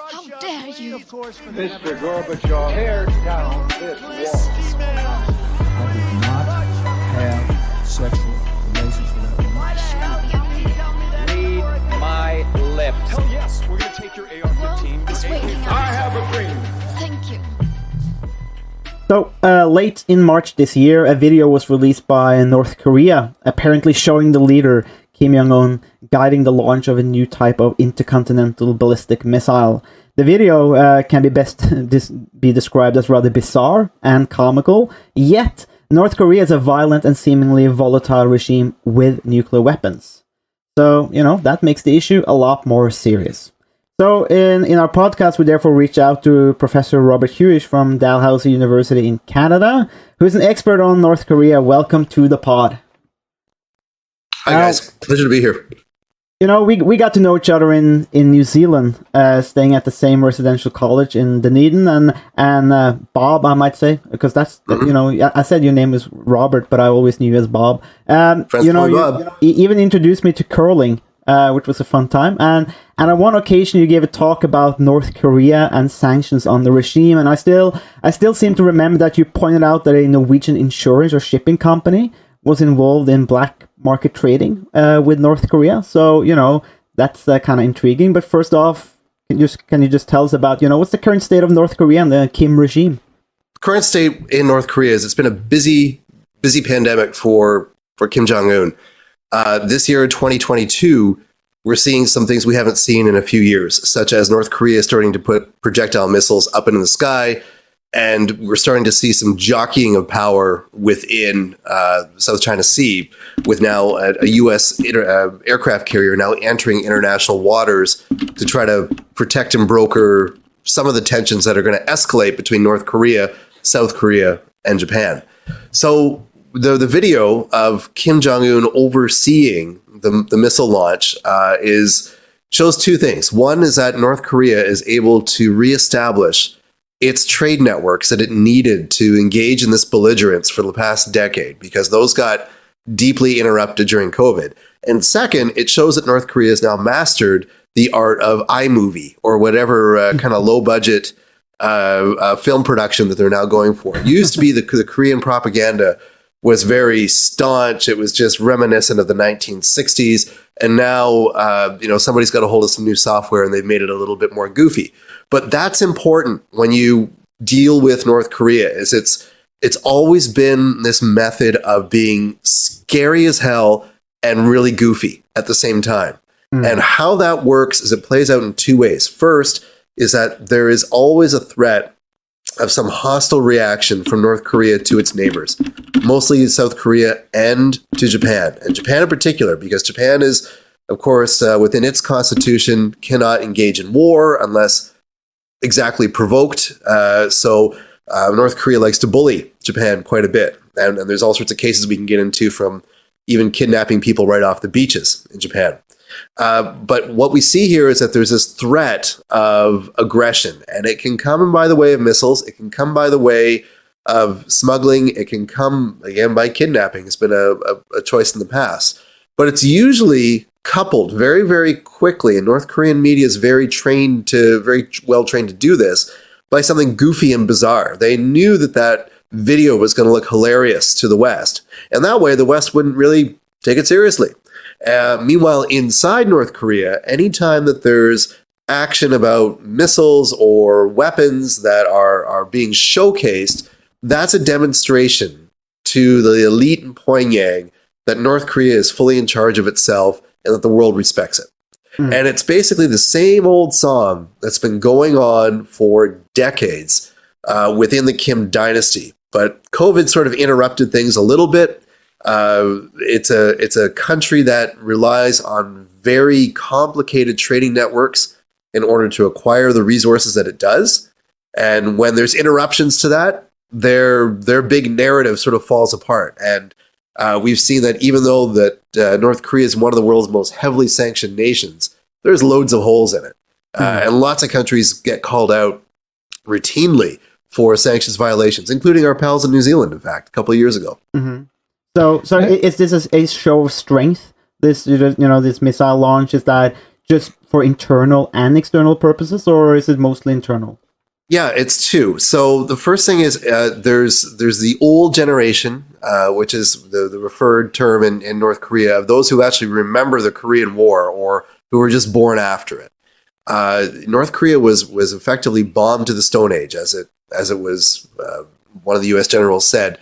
How dare you? Mr. Gorbachev, tear down this wall. I did not have sexual relations with that woman. Read my lips. Hell yes, we're gonna take your AR-15. It's waking up. I have a dream. Thank you. So, late in March this year, a video was released by North Korea, apparently showing the leader, Kim Jong-un, guiding the launch of a new type of intercontinental ballistic missile. The video can be best be described as rather bizarre and comical, yet North Korea is a violent and seemingly volatile regime with nuclear weapons. So, that makes the issue a lot more serious. So, in our podcast, we therefore reach out to Professor Robert Huish from Dalhousie University in Canada, who's an expert on North Korea. Welcome to the pod. Hi, guys. Pleasure to be here. We got to know each other in New Zealand, staying at the same residential college in Dunedin, and Bob, I might say, because that's, I said your name was Robert, but I always knew you as Bob. Bob. You even introduced me to curling, which was a fun time. And on one occasion, you gave a talk about North Korea and sanctions on the regime. And I still seem to remember that you pointed out that a Norwegian insurance or shipping company was involved in black market trading with North Korea. So, that's kind of intriguing. But first off, can you just tell us about, what's the current state of North Korea and the Kim regime? Current state in North Korea is it's been a busy pandemic for Kim Jong-un. This year, 2022, we're seeing some things we haven't seen in a few years, such as North Korea starting to put projectile missiles up into the sky, and we're starting to see some jockeying of power within the South China Sea, with now a U.S. Aircraft carrier now entering international waters to try to protect and broker some of the tensions that are going to escalate between North Korea, South Korea, and Japan. So the video of Kim Jong-un overseeing the missile launch shows two things. One is that North Korea is able to reestablish its trade networks that it needed to engage in this belligerence for the past decade, because those got deeply interrupted during COVID. And second, it shows that North Korea has now mastered the art of iMovie, or whatever kind of low-budget film production that they're now going for. It used to be the Korean propaganda was very staunch. It was just reminiscent of the 1960s. And now, somebody's got a hold of some new software and they've made it a little bit more goofy. But that's important when you deal with North Korea, is it's always been this method of being scary as hell and really goofy at the same time. And how that works is it plays out in two ways. First is that there is always a threat of some hostile reaction from North Korea to its neighbors, mostly South Korea and to Japan. And Japan in particular, because Japan is, of course, within its constitution, cannot engage in war unless exactly provoked. So North Korea likes to bully Japan quite a bit. And there's all sorts of cases we can get into, from even kidnapping people right off the beaches in Japan. But what we see here is that there's this threat of aggression, and it can come by the way of missiles. It can come by the way of smuggling. It can come, again, by kidnapping. It's been a choice in the past. But it's usually coupled very, very quickly, and North Korean media is very well trained to do this, by something goofy and bizarre. They knew that video was going to look hilarious to the West, and that way the West wouldn't really take it seriously. Meanwhile, inside North Korea, anytime that there's action about missiles or weapons that are being showcased, that's a demonstration to the elite in Pyongyang that North Korea is fully in charge of itself and that the world respects it. And it's basically the same old song that's been going on for decades within the Kim dynasty. But COVID sort of interrupted things a little bit. It's a country that relies on very complicated trading networks in order to acquire the resources that it does. And when there's interruptions to that, their big narrative sort of falls apart. And we've seen that even though that North Korea is one of the world's most heavily sanctioned nations, there's loads of holes in it. And lots of countries get called out routinely for sanctions violations, including our pals in New Zealand, in fact, a couple of years ago. So is this a show of strength? This, this missile launch, is that just for internal and external purposes, or is it mostly internal? Yeah, it's two. So the first thing is there's the old generation, which is the referred term in North Korea, of those who actually remember the Korean War or who were just born after it. North Korea was effectively bombed to the Stone Age, as it was one of the U.S. generals said,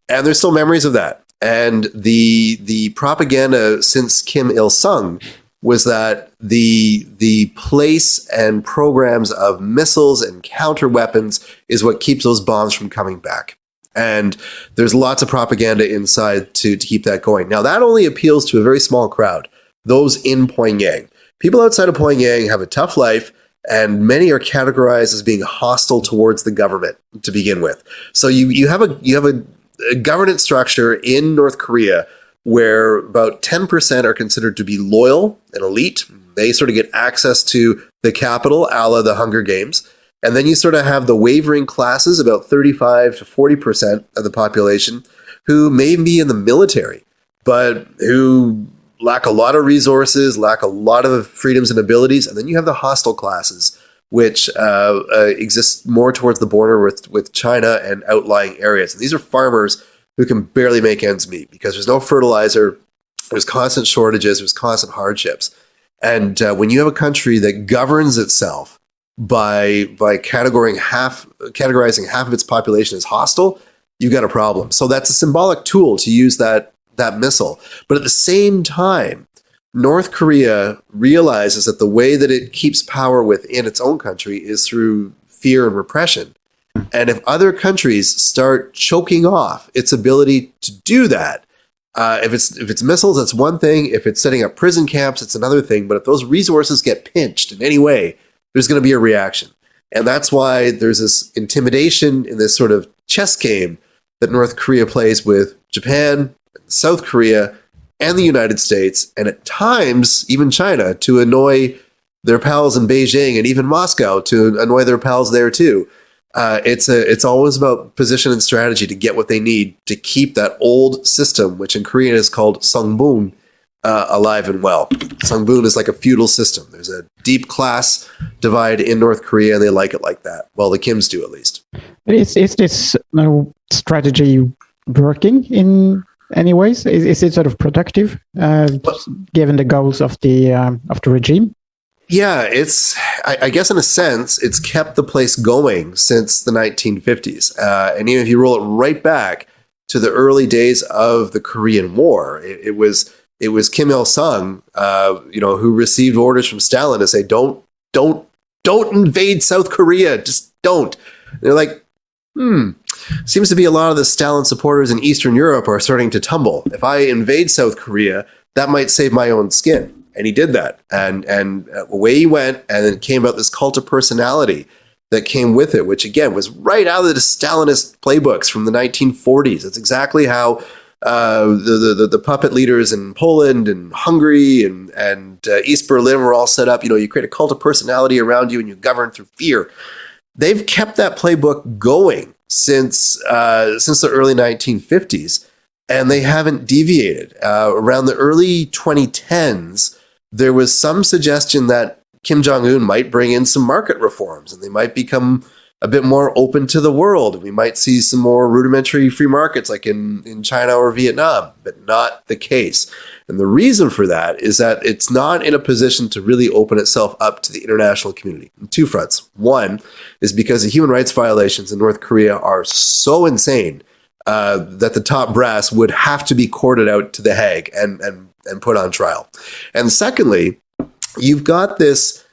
and there's still memories of that. And the propaganda since Kim Il-sung was that the place and programs of missiles and counter weapons is what keeps those bombs from coming back. And there's lots of propaganda inside to keep that going. Now, that only appeals to a very small crowd, those in Pyongyang. People outside of Pyongyang have a tough life, and many are categorized as being hostile towards the government to begin with. So you have a governance structure in North Korea where about 10% are considered to be loyal and elite. They sort of get access to the capital, a la the Hunger Games. And then you sort of have the wavering classes, about 35 to 40% of the population, who may be in the military, but who lack a lot of resources, lack a lot of freedoms and abilities. And then you have the hostile classes, which exist more towards the border with China and outlying areas. And these are farmers who can barely make ends meet because there's no fertilizer, there's constant shortages, there's constant hardships. And when you have a country that governs itself by categorizing half of its population as hostile, you've got a problem. So that's a symbolic tool to use that missile. But at the same time, North Korea realizes that the way that it keeps power within its own country is through fear and repression. And if other countries start choking off its ability to do that, if it's missiles, that's one thing. If it's setting up prison camps, it's another thing. But if those resources get pinched in any way, there's going to be a reaction. And that's why there's this intimidation in this sort of chess game that North Korea plays with Japan, South Korea, and the United States, and at times even China, to annoy their pals in Beijing, and even Moscow to annoy their pals there too. It's always about position and strategy to get what they need to keep that old system, which in Korean is called songbun, alive and well. Songbun is like a feudal system. There's a deep class divide in North Korea, and they like it like that. Well, the Kims do, at least. But is this strategy working in any ways? Is it sort of productive, given the goals of the regime? Yeah, I guess in a sense, it's kept the place going since the 1950s. And even if you roll it right back to the early days of the Korean War, it was Kim Il-sung, who received orders from Stalin to say, don't invade South Korea, just don't. And they're like, seems to be a lot of the Stalin supporters in Eastern Europe are starting to tumble. If I invade South Korea, that might save my own skin. And he did that. And away he went, and then came out this cult of personality that came with it, which again was right out of the Stalinist playbooks from the 1940s. That's exactly how the puppet leaders in Poland and Hungary and East Berlin were all set up. You create a cult of personality around you and you govern through fear. They've kept that playbook going since the early 1950s, and they haven't deviated. Around the early 2010s, there was some suggestion that Kim Jong-un might bring in some market reforms, and they might become a bit more open to the world. We might see some more rudimentary free markets like in China or Vietnam, but not the case. And the reason for that is that it's not in a position to really open itself up to the international community on two fronts. One is because the human rights violations in North Korea are so insane that the top brass would have to be courted out to The Hague and put on trial. And secondly, you've got this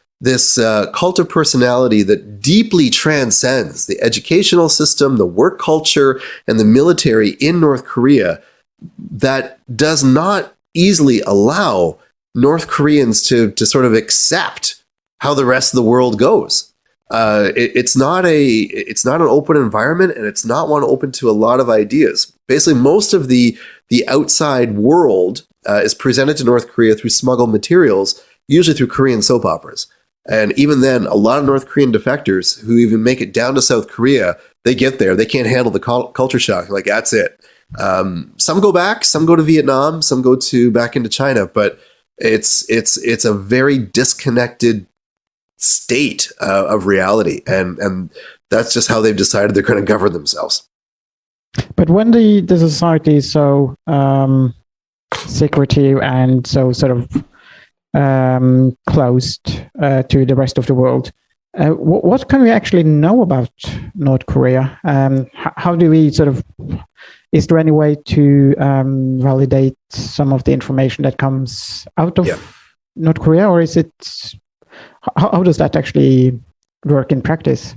cult of personality that deeply transcends the educational system, the work culture, and the military in North Korea that does not easily allow North Koreans to sort of accept how the rest of the world goes. It's not an open environment, and it's not one open to a lot of ideas. Basically, most of the outside world is presented to North Korea through smuggled materials, usually through Korean soap operas. And even then, a lot of North Korean defectors who even make it down to South Korea, they get there, they can't handle the culture shock. Like, that's it. Some go back, some go to Vietnam, some go back into China, but It's a very disconnected state of reality, and that's just how they've decided they're going to govern themselves. But when the society is so secretive and so sort of closed to the rest of the world, what can we actually know about North Korea? How do we sort of, is there any way to validate some of the information that comes out of North Korea, or is it, how does that actually work in practice?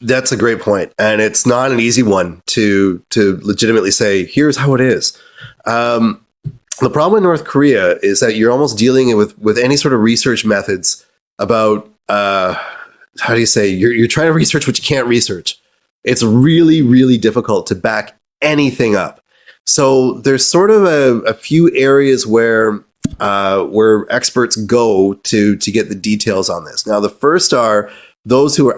That's a great point, and it's not an easy one to legitimately say, here's how it is. The problem in North Korea is that you're almost dealing with any sort of research methods about, how do you say, you're trying to research what you can't research. It's really, really difficult to back anything up. So there's sort of a few areas where experts go to get the details on this. Now, the first are those who've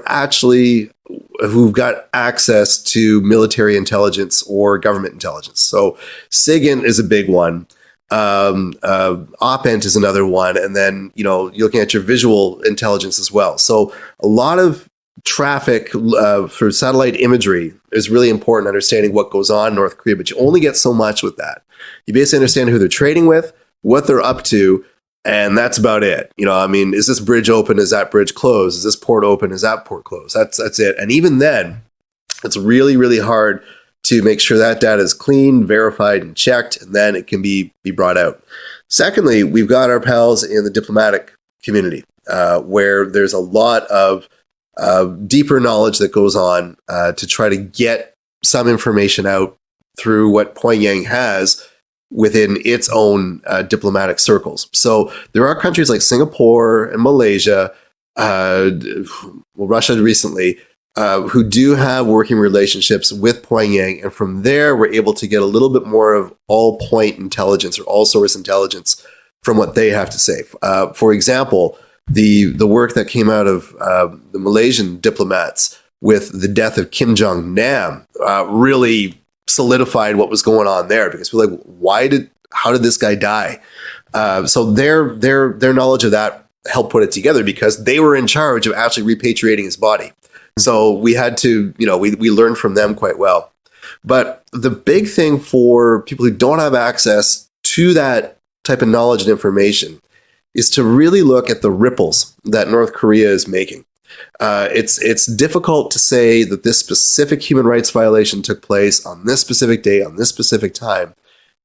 got access to military intelligence or government intelligence. So SIGINT is a big one. OPENT is another one. And then, you're looking at your visual intelligence as well. So a lot of traffic for satellite imagery is really important, understanding what goes on in North Korea, but you only get so much with that. You basically understand who they're trading with, what they're up to, and that's about it. Is this bridge open? Is that bridge closed? Is this port open? Is that port closed? That's it. And even then, it's really, really hard to make sure that data is clean, verified, and checked, and then it can be brought out. Secondly, we've got our pals in the diplomatic community, where there's a lot of deeper knowledge that goes on to try to get some information out through what Pyongyang has within its own diplomatic circles. So there are countries like Singapore and Malaysia, Russia recently, who do have working relationships with Pyongyang, and from there we're able to get a little bit more of all-point intelligence or all-source intelligence from what they have to say. For example, the work that came out of the Malaysian diplomats with the death of Kim Jong-un really solidified what was going on there, because we're like, how did this guy die? So their knowledge of that helped put it together, because they were in charge of actually repatriating his body. So we had to, we learned from them quite well. But the big thing for people who don't have access to that type of knowledge and information is to really look at the ripples that North Korea is making. It's difficult to say that this specific human rights violation took place on this specific day, on this specific time,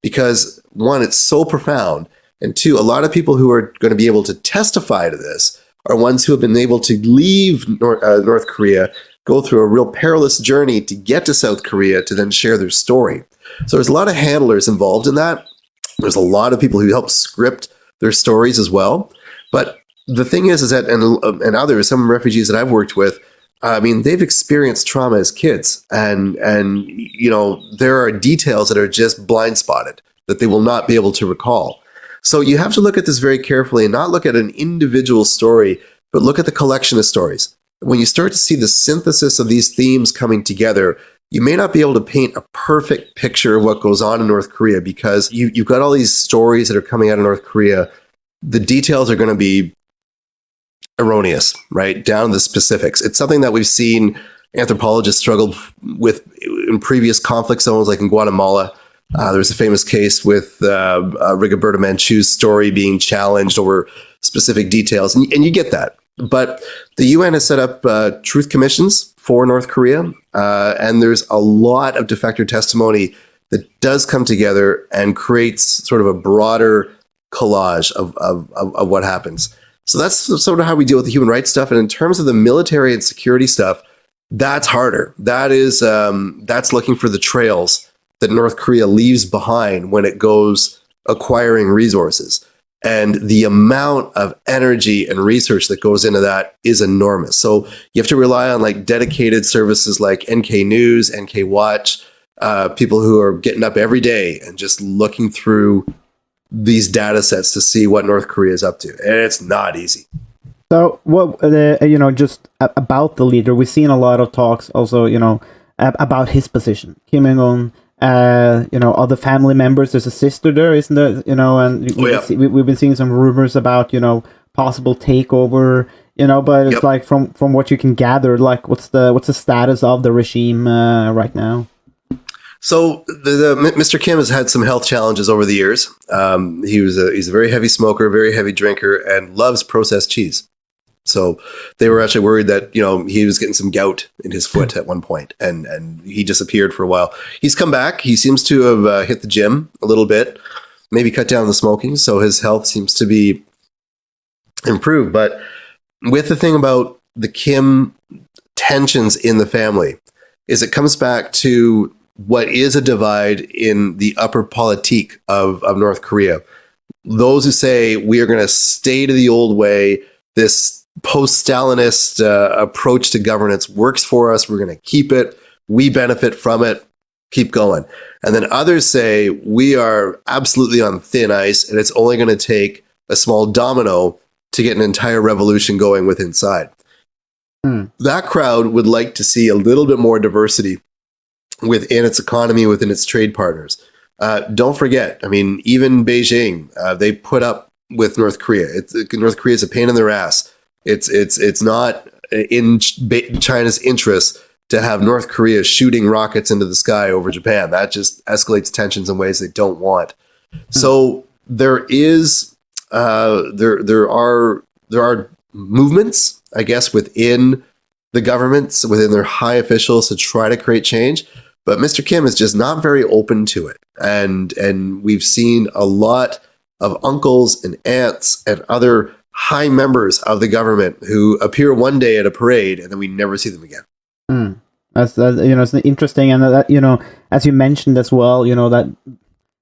because one, it's so profound, and two, a lot of people who are going to be able to testify to this are ones who have been able to leave North Korea, go through a real perilous journey to get to South Korea to then share their story. So there's a lot of handlers involved in that. There's a lot of people who help script their stories as well. But the thing is that, and others, some refugees that I've worked with, they've experienced trauma as kids, and there are details that are just blind spotted that they will not be able to recall. So you have to look at this very carefully and not look at an individual story, but look at the collection of stories. When you start to see the synthesis of these themes coming together, you may not be able to paint a perfect picture of what goes on in North Korea, because you've got all these stories that are coming out of North Korea. The details are going to be erroneous, right? Down to the specifics. It's something that we've seen anthropologists struggle with in previous conflict zones, like in Guatemala. There's a famous case with Rigoberto Menchu's story being challenged over specific details, and you get that. But the UN has set up truth commissions for North Korea, and there's a lot of defector testimony that does come together and creates sort of a broader collage of what happens. So that's sort of how we deal with the human rights stuff. And in terms of the military and security stuff, that's harder. That is that's looking for the trails that North Korea leaves behind when it goes acquiring resources. And the amount of energy and research that goes into that is enormous. So you have to rely on like dedicated services like NK News, NK Watch, people who are getting up every day and just looking through these data sets to see what North Korea is up to. And it's not easy. So, just about the leader, we've seen a lot of talks also, about his position. Kim Jong-un other family members. There's a sister there, isn't there? And we've been seeing some rumors about, possible takeover, but it's like from what you can gather, like what's the status of the regime right now? So the Mr. Kim has had some health challenges over the years. He's a very heavy smoker, very heavy drinker, and loves processed cheese. So they were actually worried that, he was getting some gout in his foot at one point, and he disappeared for a while. He's come back. He seems to have hit the gym a little bit, maybe cut down the smoking. So his health seems to be improved. But with the thing about the Kim tensions in the family is it comes back to what is a divide in the upper politique of North Korea. Those who say we are going to stay to the old way, this post-Stalinist approach to governance works for us, we're going to keep it, we benefit from it, keep going. And then others say we are absolutely on thin ice and it's only going to take a small domino to get an entire revolution going with inside. That crowd would like to see a little bit more diversity within its economy, within its trade partners. Don't forget, even Beijing, they put up with North Korea. North Korea is a pain in their ass. It's not in China's interest to have North Korea shooting rockets into the sky over Japan. That just escalates tensions in ways they don't want. So there are movements, I guess, within the governments, within their high officials to try to create change. But Mr. Kim is just not very open to it. And we've seen a lot of uncles and aunts and other high members of the government who appear one day at a parade and then we never see them again. That's it's interesting. And that, as you mentioned as well, that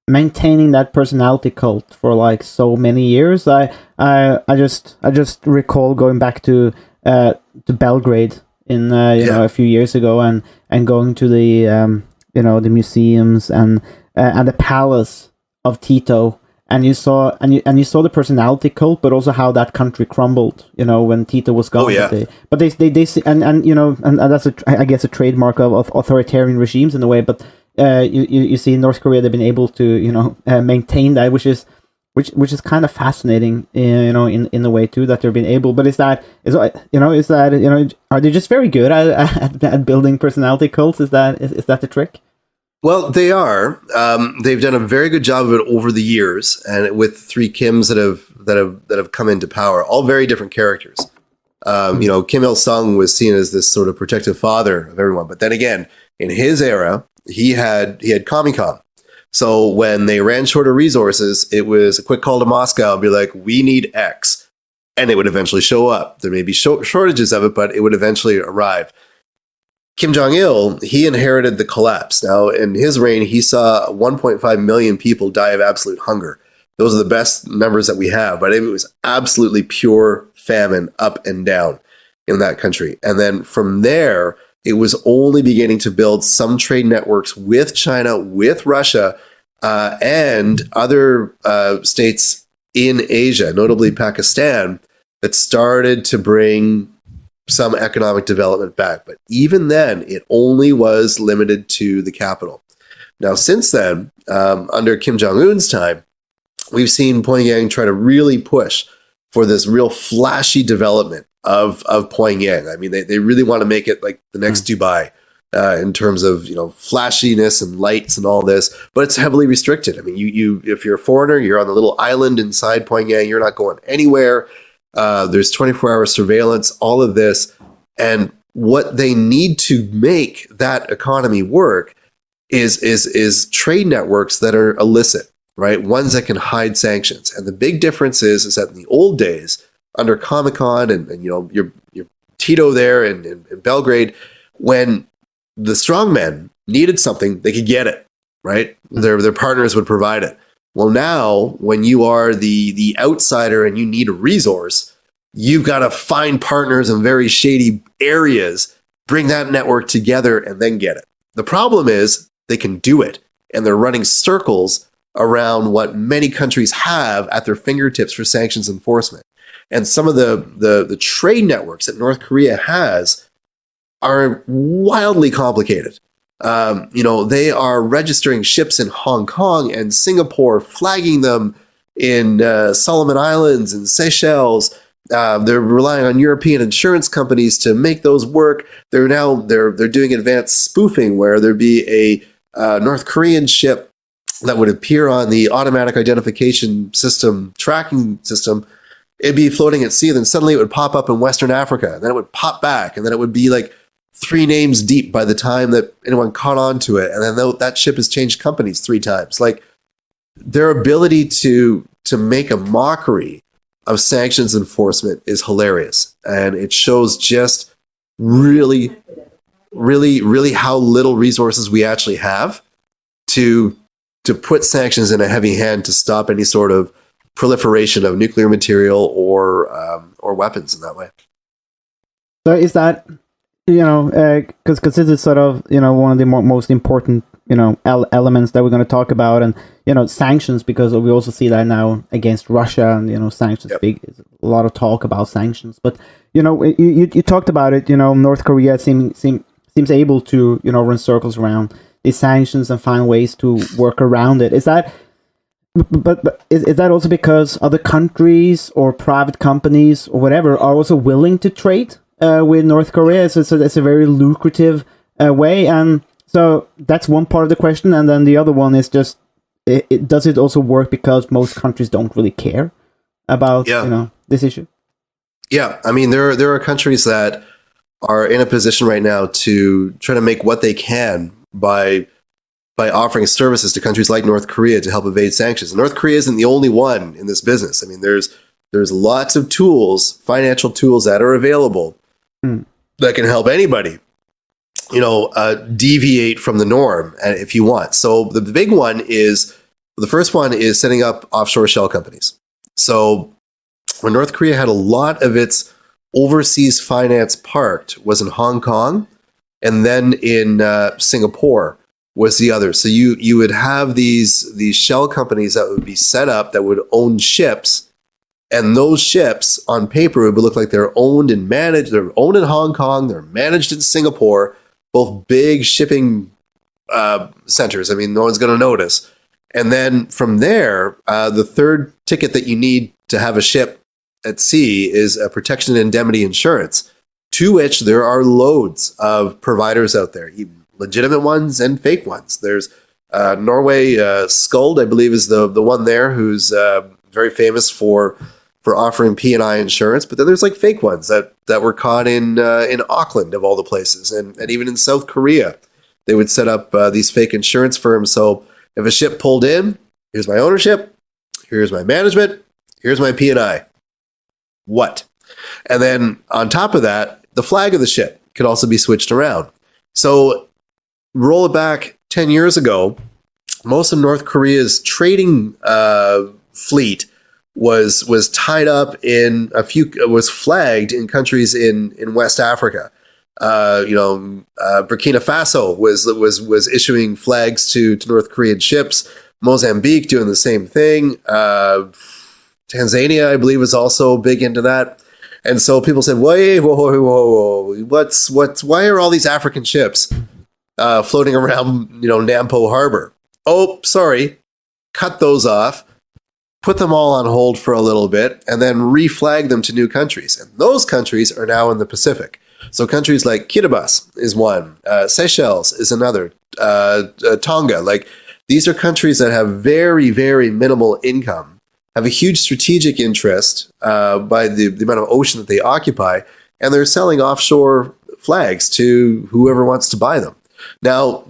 maintaining that personality cult for like so many years. I just recall going back to Belgrade in a few years ago and going to the the museums and the palace of Tito, and you saw the personality cult, but also how that country crumbled when Tito was gone. But they and that's I guess a trademark of authoritarian regimes in a way. But you see in North Korea they've been able to maintain that, which is kind of fascinating, in the way too that they've been able. But are they just very good at building personality cults? Is that the trick? Well, they are. They've done a very good job of it over the years, and with three Kims that have come into power, all very different characters. Kim Il-sung was seen as this sort of protective father of everyone, but then again, in his era, he had Comecon. So when they ran short of resources, it was a quick call to Moscow and be like, we need X. And it would eventually show up. There may be shortages of it, but it would eventually arrive. Kim Jong-il, he inherited the collapse. Now, in his reign, he saw 1.5 million people die of absolute hunger. Those are the best numbers that we have, but it was absolutely pure famine up and down in that country. And then from there, it was only beginning to build some trade networks with China, with Russia, and other states in Asia, notably Pakistan, that started to bring some economic development back. But even then, it only was limited to the capital. Now, since then, under Kim Jong-un's time, we've seen Pyongyang try to really push for this real flashy development of Pyongyang. I mean, they really want to make it like the next Dubai in terms of flashiness and lights and all this, but it's heavily restricted. I mean, you if you're a foreigner, you're on the little island inside Pyongyang. You're not going anywhere. There's 24-hour surveillance. All of this, and what they need to make that economy work is trade networks that are illicit, right? Ones that can hide sanctions. And the big difference is that in the old days, under Comecon and your Tito there in Belgrade, when the strongmen needed something, they could get it, right? Their partners would provide it. Well, now when you are the outsider and you need a resource, you've got to find partners in very shady areas, bring that network together, and then get it. The problem is they can do it, and they're running circles around what many countries have at their fingertips for sanctions enforcement. And some of the trade networks that North Korea has are wildly complicated. They are registering ships in Hong Kong and Singapore, flagging them in Solomon Islands and Seychelles. They're relying on European insurance companies to make those work. They're doing advanced spoofing, where there'd be a North Korean ship that would appear on the automatic identification system, tracking system. It'd be floating at sea, and then suddenly it would pop up in Western Africa, and then it would pop back, and then it would be like 3 names deep by the time that anyone caught on to it. And then that ship has changed companies 3 times. Like, their ability to make a mockery of sanctions enforcement is hilarious. And it shows just really, really, really how little resources we actually have to put sanctions in a heavy hand to stop any sort of proliferation of nuclear material or weapons in that way. So is that, because this is sort of, one of the most important, elements that we're going to talk about, and, sanctions, because we also see that now against Russia, and, sanctions, Yep. a lot of talk about sanctions. But, you talked about it, North Korea seems able to, run circles around these sanctions and find ways to work around it. Is that, but is that also because other countries or private companies or whatever are also willing to trade with North Korea? So that's a very lucrative way. And so that's one part of the question. And then the other one is just, does it also work because most countries don't really care about this issue? Yeah, I mean, there are countries that are in a position right now to try to make what they can by offering services to countries like North Korea to help evade sanctions. And North Korea isn't the only one in this business. I mean, there's lots of tools, financial tools that are available that can help anybody, deviate from the norm if you want. So the big one is, the first one is setting up offshore shell companies. So when North Korea had a lot of its overseas finance parked was in Hong Kong, and then in Singapore was the other. So you would have these shell companies that would be set up that would own ships, and those ships on paper would look like they're owned and managed. They're owned in Hong Kong, they're managed in Singapore, both big shipping centers. I mean, no one's going to notice. And then from there, the third ticket that you need to have a ship at sea is a protection and indemnity insurance, to which there are loads of providers out there, legitimate ones and fake ones. There's Norway, Skuld, I believe, is the one there, who's very famous for offering P&I insurance. But then there's like fake ones that were caught in Auckland, of all the places, and even in South Korea, they would set up these fake insurance firms. So if a ship pulled in, here's my ownership, here's my management, here's my P&I. What? And then on top of that, the flag of the ship could also be switched around. So roll it back 10 years ago, most of North Korea's trading fleet was tied up in was flagged in countries in West Africa. Burkina Faso was issuing flags to North Korean ships. Mozambique doing the same thing. Tanzania, I believe, was also big into that. And so people said, whoa, why are all these African ships floating around, Nampo Harbor? Oh, sorry. Cut those off, put them all on hold for a little bit, and then reflag them to new countries. And those countries are now in the Pacific. So countries like Kiribati is one, Seychelles is another, Tonga. Like, these are countries that have very, very minimal income, have a huge strategic interest by the amount of ocean that they occupy, and they're selling offshore flags to whoever wants to buy them. Now,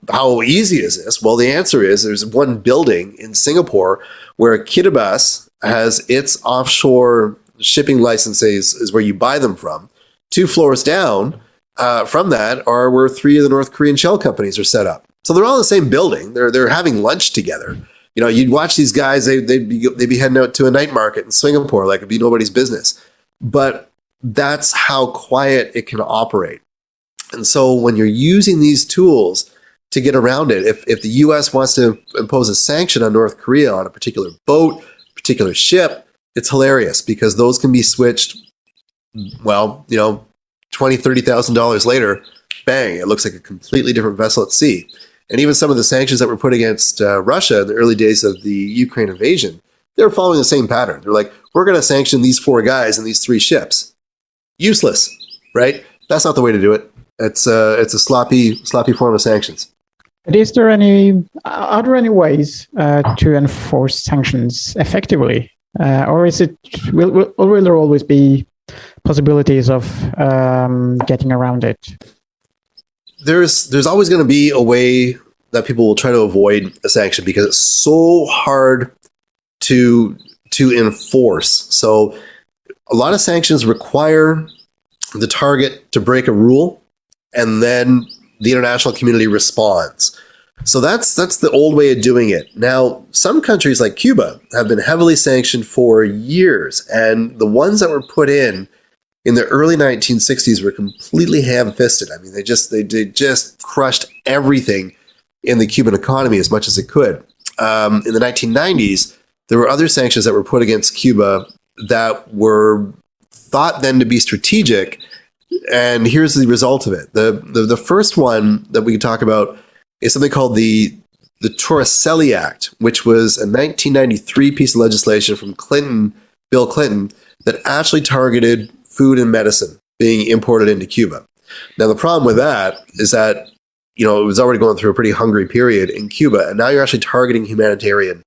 how easy is this? Well, the answer is there's one building in Singapore where Kiribati has its offshore shipping licenses, is where you buy them from. 2 floors down from that are where 3 of the North Korean shell companies are set up. So they're all in the same building. They're having lunch together. You'd watch these guys, they'd be heading out to a night market in Singapore like it'd be nobody's business. But that's how quiet it can operate. And so when you're using these tools to get around it, if the U.S. wants to impose a sanction on North Korea on a particular boat, particular ship, it's hilarious because those can be switched, $20,000, $30,000 later bang, it looks like a completely different vessel at sea. And even some of the sanctions that were put against Russia in the early days of the Ukraine invasion, they're following the same pattern. They're like, we're going to sanction these 4 guys and these 3 ships. Useless, right? That's not the way to do it. It's a sloppy form of sanctions. But are there any ways to enforce sanctions effectively? Or will there always be possibilities of getting around it? There's always going to be a way that people will try to avoid a sanction because it's so hard to enforce. So a lot of sanctions require the target to break a rule, and then the international community responds. So that's the old way of doing it. Now, some countries like Cuba have been heavily sanctioned for years, and the ones that were put in the early 1960s were completely ham-fisted. I mean, they just crushed everything in the Cuban economy as much as it could. In the 1990s, there were other sanctions that were put against Cuba that were thought then to be strategic, and here's the result of it. The first one that we can talk about is something called the Torah Celli Act, which was a 1993 piece of legislation from Bill Clinton, that actually targeted food and medicine being imported into Cuba. Now, the problem with that is that, it was already going through a pretty hungry period in Cuba, and now you're actually targeting humanitarian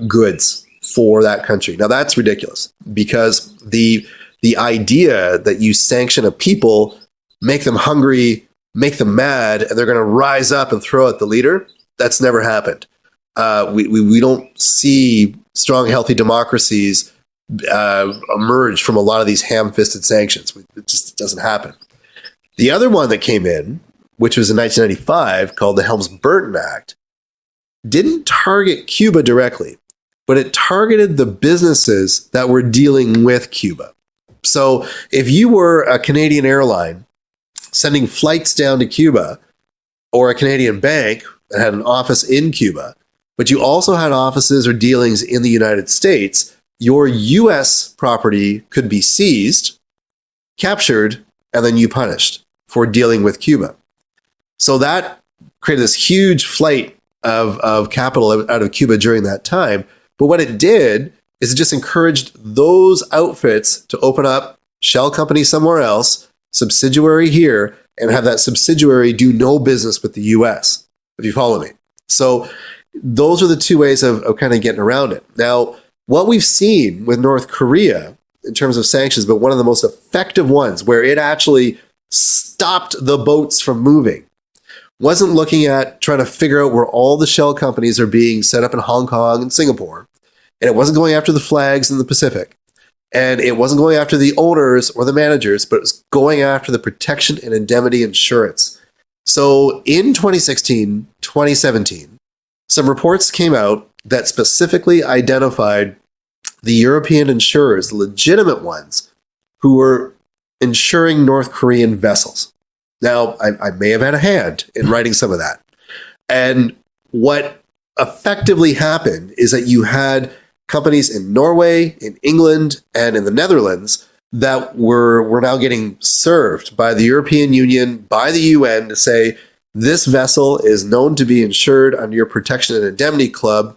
goods for that country. Now, that's ridiculous, because the idea that you sanction a people, make them hungry, make them mad, and they're going to rise up and throw at the leader, that's never happened. We don't see strong, healthy democracies emerge from a lot of these ham-fisted sanctions. It just doesn't happen. The other one that came in, which was in 1995, called the Helms-Burton Act, didn't target Cuba directly, but it targeted the businesses that were dealing with Cuba. So if you were a Canadian airline sending flights down to Cuba, or a Canadian bank that had an office in Cuba, but you also had offices or dealings in the United States, your U.S. property could be seized, captured, and then you punished for dealing with Cuba. So that created this huge flight of capital out of Cuba during that time. But what it did is it just encouraged those outfits to open up shell companies somewhere else, subsidiary here, and have that subsidiary do no business with the U.S., if you follow me. So those are the two ways of kind of getting around it. Now, what we've seen with North Korea in terms of sanctions, but one of the most effective ones where it actually stopped the boats from moving, wasn't looking at trying to figure out where all the shell companies are being set up in Hong Kong and Singapore. And it wasn't going after the flags in the Pacific. And it wasn't going after the owners or the managers, but it was going after the protection and indemnity insurance. So in 2016, 2017, some reports came out that specifically identified the European insurers, the legitimate ones, who were insuring North Korean vessels. Now, I may have had a hand in writing some of that. And what effectively happened is that you had companies in Norway, in England, and in the Netherlands that were now getting served by the European Union, by the UN, to say, this vessel is known to be insured under your protection and indemnity club.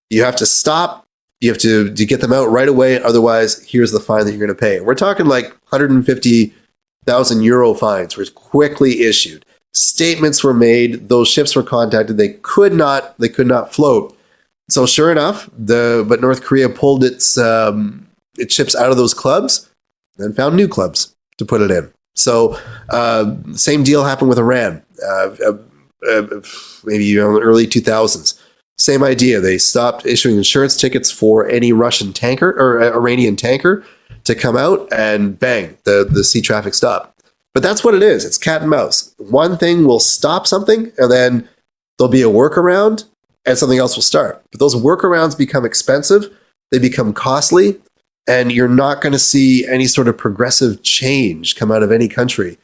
You have to stop. You have to get them out right away. Otherwise, here's the fine that you're going to pay. We're talking like 150,000 euro fines were quickly issued. Statements were made. Those ships were contacted. They could not float. So sure enough, but North Korea pulled its ships out of those clubs, and found new clubs to put it in. So same deal happened with Iran, maybe in the early 2000s. Same idea. They stopped issuing insurance tickets for any Russian tanker or Iranian tanker to come out, and bang, the sea traffic stopped. But that's what it is. It's cat and mouse. One thing will stop something, and then there'll be a workaround, and something else will start. But those workarounds become expensive, they become costly, and you're not going to see any sort of progressive change come out of any country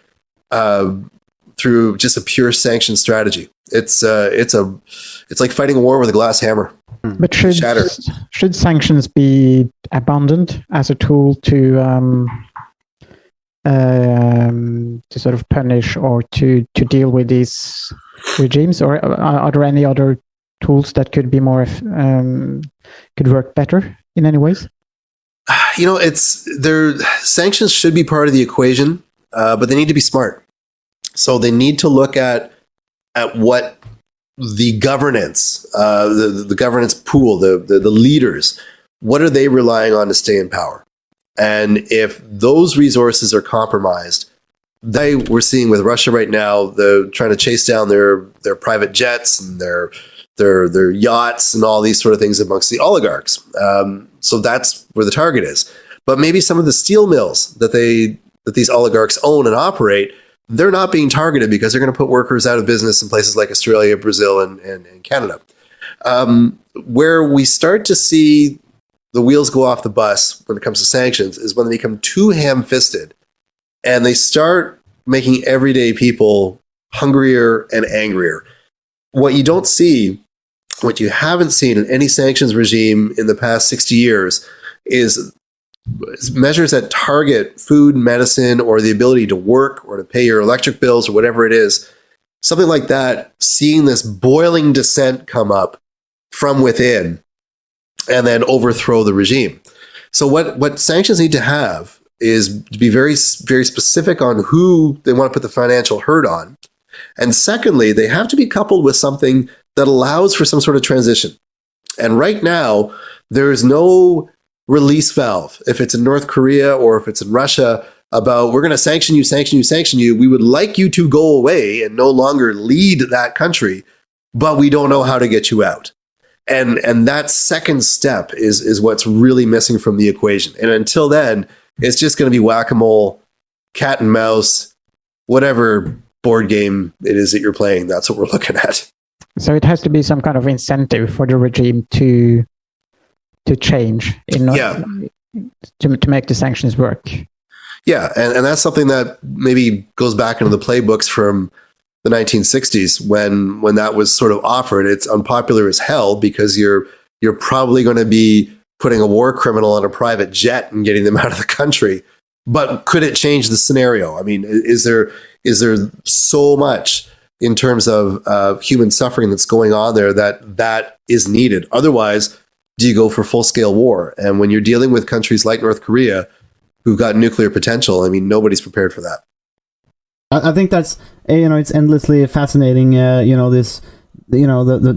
through just a pure sanction strategy. It's like fighting a war with a glass hammer. But should sanctions be abandoned as a tool to sort of punish or to deal with these regimes, or are there any other tools that could be more could work better in any ways? Sanctions should be part of the equation, but they need to be smart. So they need to look at what the governance, the governance pool, the leaders, what are they relying on to stay in power? And if those resources are compromised, we're seeing with Russia right now, they're trying to chase down their private jets and their yachts and all these sort of things amongst the oligarchs. So that's where the target is. But maybe some of the steel mills that these oligarchs own and operate, they're not being targeted because they're going to put workers out of business in places like Australia, Brazil, and Canada. Where we start to see the wheels go off the bus when it comes to sanctions is when they become too ham-fisted and they start making everyday people hungrier and angrier. What you don't see, what you haven't seen in any sanctions regime in the past 60 years is measures that target food, medicine, or the ability to work or to pay your electric bills or whatever it is. Something like that, seeing this boiling dissent come up from within and then overthrow the regime. So what sanctions need to have is to be very, very specific on who they want to put the financial hurt on. And secondly, they have to be coupled with something that allows for some sort of transition. And right now, there is no release valve. If it's in North Korea or if it's in Russia, about we're going to sanction you. We would like you to go away and no longer lead that country, but we don't know how to get you out. And that second step is what's really missing from the equation. And until then, it's just going to be whack-a-mole, cat and mouse, whatever board game it is that you're playing. That's what we're looking at. So it has to be some kind of incentive for the regime to change to make the sanctions work. Yeah, and that's something that maybe goes back into the playbooks from the 1960s when that was sort of offered. It's unpopular as hell because you're probably going to be putting a war criminal on a private jet and getting them out of the country. But could it change the scenario? I mean, is there so much in terms of human suffering that's going on there that is needed? Otherwise, do you go for full-scale war? And when you're dealing with countries like North Korea, who've got nuclear potential, I mean, nobody's prepared for that. I think that's, it's endlessly fascinating, the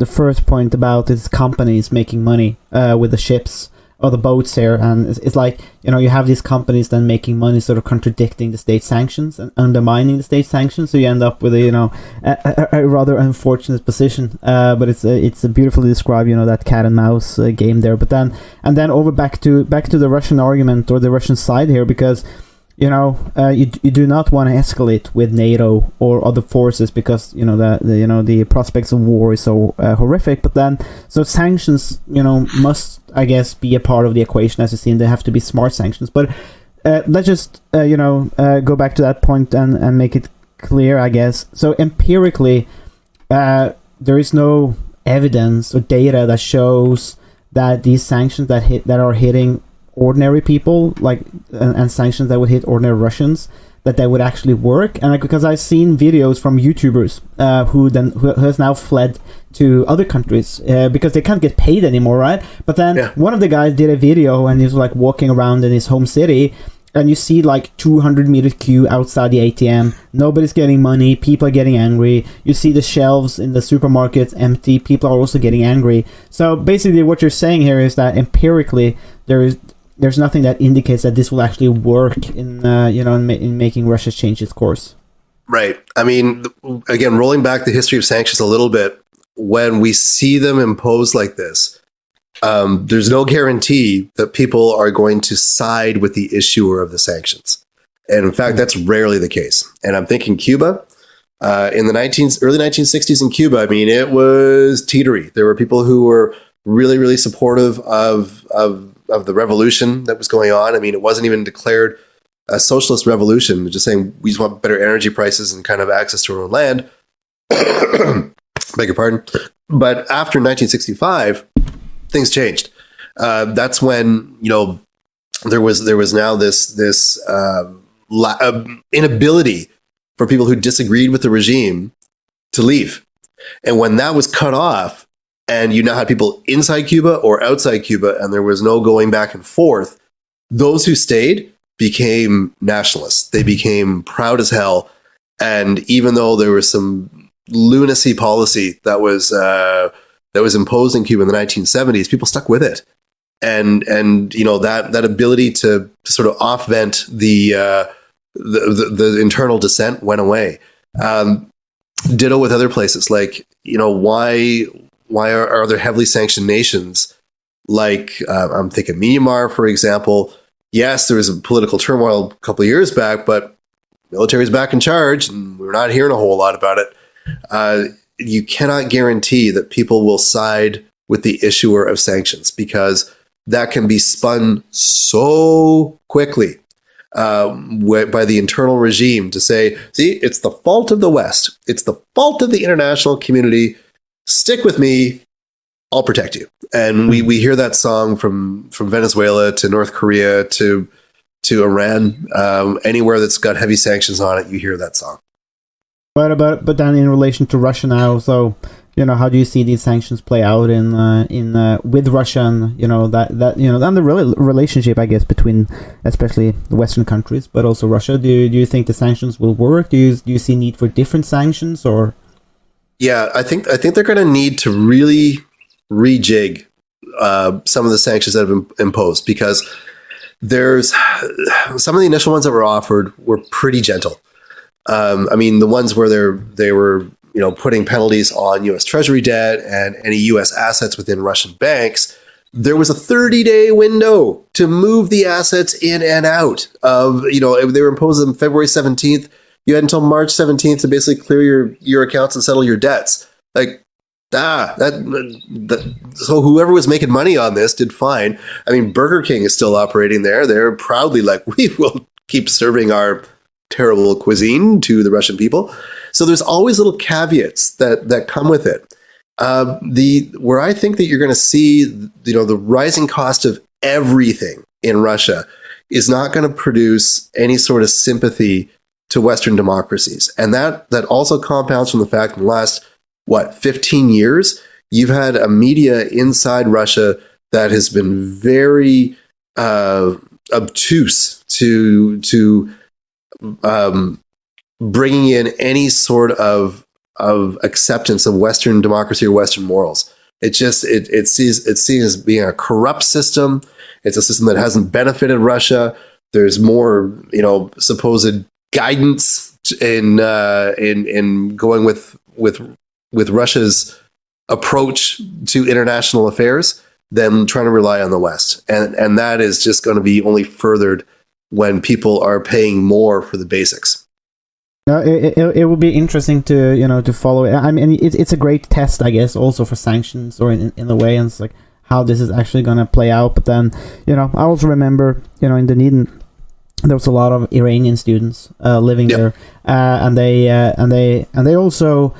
first point about is companies making money with the ships or the boats here. And it's like, you have these companies then making money sort of contradicting the state sanctions and undermining the state sanctions. So you end up with a rather unfortunate position. But it's beautifully described, that cat and mouse game there. But then over back to the Russian argument or the Russian side here, because you do not want to escalate with NATO or other forces because the prospects of war is so horrific. But then so sanctions must, I guess, be a part of the equation. As you see, and they have to be smart sanctions. But let's just go back to that point and make it clear, I guess. So empirically, there is no evidence or data that shows that these sanctions that are hitting ordinary people, and sanctions that would hit ordinary Russians, that they would actually work. And because I've seen videos from YouTubers who has now fled to other countries because they can't get paid anymore, right? But then one of the guys did a video and he's walking around in his home city, and you see 200-meter queue outside the ATM. Nobody's getting money. People are getting angry. You see the shelves in the supermarkets empty. People are also getting angry. So basically, what you're saying here is that empirically, there's nothing that indicates that this will actually work in making Russia change its course. Right. I mean, again, rolling back the history of sanctions a little bit, when we see them imposed like this, there's no guarantee that people are going to side with the issuer of the sanctions. And in fact, that's rarely the case. And I'm thinking Cuba. In the early 1960s in Cuba, I mean, it was teetery. There were people who were really, really supportive of the revolution that was going on. I mean, it wasn't even declared a socialist revolution, just saying we just want better energy prices and kind of access to our own land. Beg your pardon. But after 1965, things changed. That's when there was now this inability for people who disagreed with the regime to leave. And when that was cut off, and you now had people inside Cuba or outside Cuba, and there was no going back and forth, those who stayed became nationalists. They became proud as hell. And even though there was some lunacy policy that was imposed in Cuba in the 1970s, people stuck with it. And that ability to sort of off-vent the internal dissent went away. Ditto with other places, like, why are there heavily sanctioned nations like I'm thinking Myanmar, for example? Yes, there was a political turmoil a couple of years back, but military's back in charge, and we're not hearing a whole lot about it. You cannot guarantee that people will side with the issuer of sanctions, because that can be spun so quickly by the internal regime to say, see, it's the fault of the West. It's the fault of the international community. Stick with me. I'll protect you. And we hear that song from Venezuela to North Korea to Iran. Anywhere that's got heavy sanctions on it, you hear that song. But then in relation to Russia now, so how do you see these sanctions play out in with Russia, and and the relationship, I guess, between especially the Western countries, but also Russia? Do you think the sanctions will work? Do you see need for different sanctions, or? Yeah, I think they're going to need to really rejig some of the sanctions that have been imposed, because there's some of the initial ones that were offered were pretty gentle. The ones where they were putting penalties on U.S. Treasury debt and any U.S. assets within Russian banks, there was a 30-day window to move the assets in and out of, they were imposed on February 17th. You had until March 17th to basically clear your accounts and settle your debts. So whoever was making money on this did fine. Burger King is still operating there. They're proudly like, we will keep serving our terrible cuisine to the Russian people. So there's always little caveats that come with it. Where I think that you're going to see, the rising cost of everything in Russia is not going to produce any sort of sympathy to Western democracies. And that also compounds from the fact in the last, 15 years, you've had a media inside Russia that has been very obtuse to bringing in any sort of acceptance of Western democracy or Western morals. It's seen as being a corrupt system. It's a system that hasn't benefited Russia. There's more, supposed guidance in going with Russia's approach to international affairs than trying to rely on the West, and that is just going to be only furthered when people are paying more for the basics. It will be interesting to follow it. It's a great test, I guess, also for sanctions, or in a way, and it's like how this is actually going to play out. But then, I also remember, in Dunedin, there was a lot of Iranian students living there, and they also,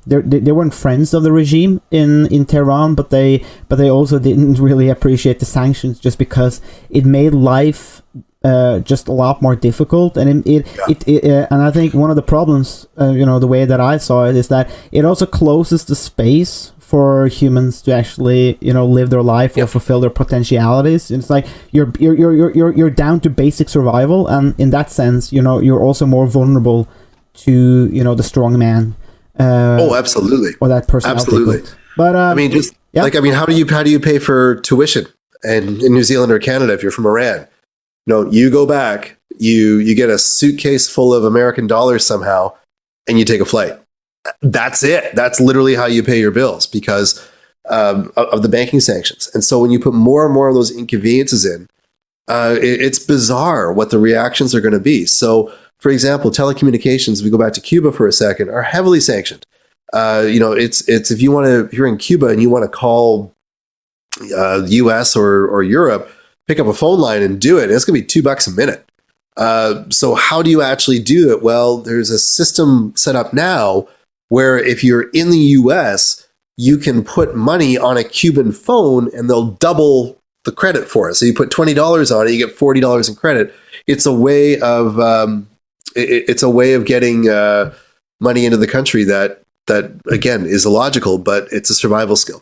they weren't friends of the regime in Tehran, but they also didn't really appreciate the sanctions just because it made life just a lot more difficult, and and I think one of the problems, the way that I saw it, is that it also closes the space for humans to actually, live their life or fulfill their potentialities. It's like you're down to basic survival, and in that sense, you're also more vulnerable to, the strong man. Absolutely. Or that personality. Absolutely. But how do you pay for tuition in New Zealand or Canada if you're from Iran? You go back, you get a suitcase full of American dollars somehow, and you take a flight. That's it. That's literally how you pay your bills because of the banking sanctions. And so when you put more and more of those inconveniences in, it's bizarre what the reactions are going to be. So, for example, telecommunications, if we go back to Cuba for a second, are heavily sanctioned. It's if you're in Cuba and you want to call US or Europe, pick up a phone line and do it. It's going to be $2 a minute. So how do you actually do it? Well, there's a system set up now where if you're in the US, you can put money on a Cuban phone and they'll double the credit for it. So you put $20 on it, you get $40 in credit. It's a way of it's a way of getting money into the country that again is illogical, but it's a survival skill.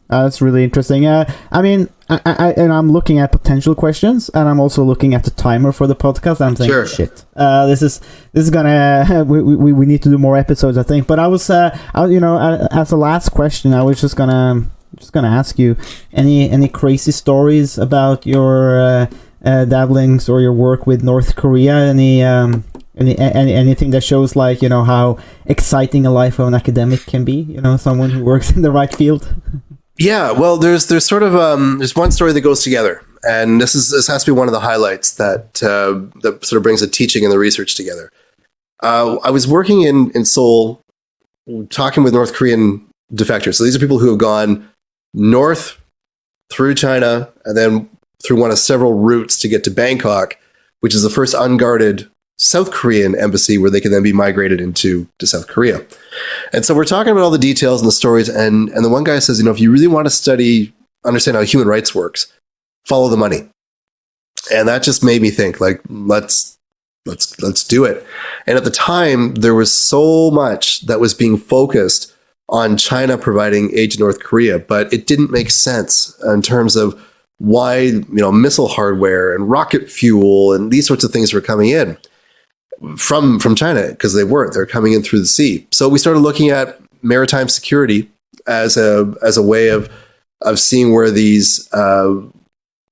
That's really interesting. I mean, I'm looking at potential questions, and I'm also looking at the timer for the podcast. I'm saying, Sure. shit, this is gonna we need to do more episodes, I think. But I was as a last question, I was just gonna ask you any crazy stories about your dabblings or your work with North Korea. Anything that shows like how exciting a life of an academic can be. Someone who works in the right field. Yeah, well, there's sort of there's one story that goes together, and this has to be one of the highlights that sort of brings the teaching and the research together. I was working in Seoul, talking with North Korean defectors. So these are people who have gone north through China and then through one of several routes to get to Bangkok, which is the first unguarded South Korean embassy where they can then be migrated to South Korea. And so we're talking about all the details and the stories, and the one guy says, if you really want to understand how human rights works, follow the money. And that just made me think, like, let's do it. And at the time, there was so much that was being focused on China providing aid to North Korea, but it didn't make sense in terms of why missile hardware and rocket fuel and these sorts of things were coming in from China, because they're coming in through the sea. So we started looking at maritime security as a way of seeing where these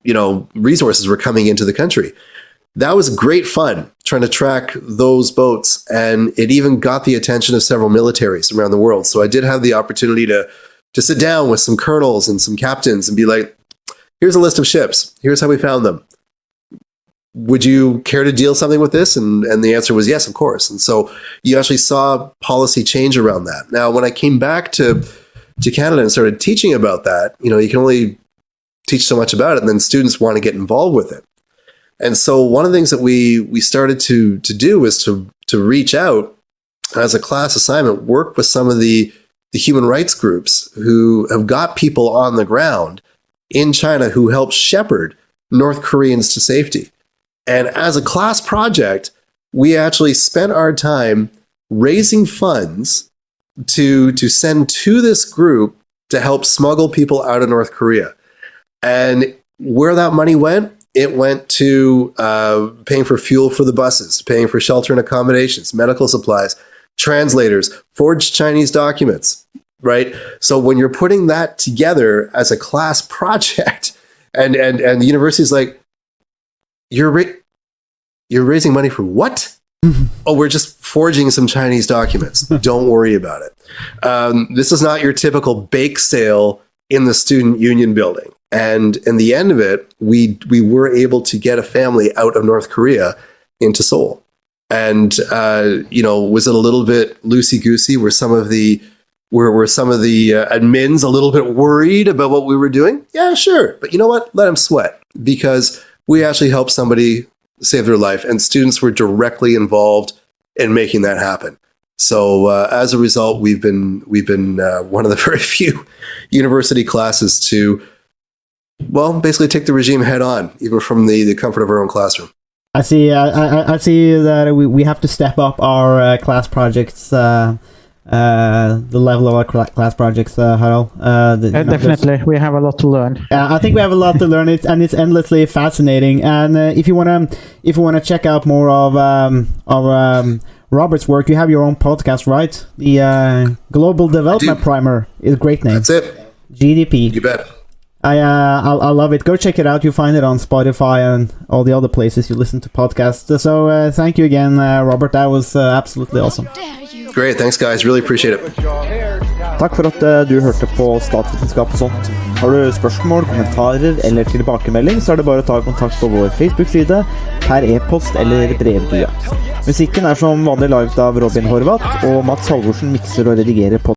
resources were coming into the country. That was great fun, trying to track those boats, and it even got the attention of several militaries around the world. So I did have the opportunity to sit down with some colonels and some captains and be like, here's a list of ships, here's how we found them. Would you care to deal something with this? And the answer was yes, of course. And so you actually saw policy change around that. Now, when I came back to Canada and started teaching about that, you can only teach so much about it, and then students want to get involved with it. And so one of the things that we started to do was to reach out as a class assignment, work with some of the human rights groups who have got people on the ground in China who help shepherd North Koreans to safety. And as a class project, we actually spent our time raising funds to send to this group to help smuggle people out of North Korea. And where that money went, it went to paying for fuel for the buses, paying for shelter and accommodations, medical supplies, translators, forged Chinese documents, right? So when you're putting that together as a class project, and the university's like, You're raising money for what? Oh, we're just forging some Chinese documents. Don't worry about it. This is not your typical bake sale in the student union building. And in the end of it, we were able to get a family out of North Korea into Seoul. And was it a little bit loosey-goosey? Were some of the admins a little bit worried about what we were doing? Yeah, sure. But you know what? Let them sweat, because we actually helped somebody save their life, and students were directly involved in making that happen. So as a result, we've been one of the very few university classes to, basically take the regime head on, even from the comfort of our own classroom. I see. I see that we have to step up our class projects. The level of our class projects, Harald. Definitely, we have a lot to learn. I think we have a lot to learn, and it's endlessly fascinating. And if you wanna check out more of Robert's work, you have your own podcast, right? The Global Development Primer is a great name. That's it. GDP. You bet. I love it. Go check it out. You'll find it on Spotify and all the other places you listen to podcasts. So thank you again, Robert. That was absolutely awesome. Great, thanks guys. Really appreciate it. Takk for at du hørte på Statsvitenskap og sånt. Har du spørsmål, kommentarer eller tilbakemelding, så er det bare å ta kontakt på vår Facebook-side, per e-post eller brevdue. Musikken er som vanlig laget av Robin Horvath, og Mats Halvorsen mikser og redigerer på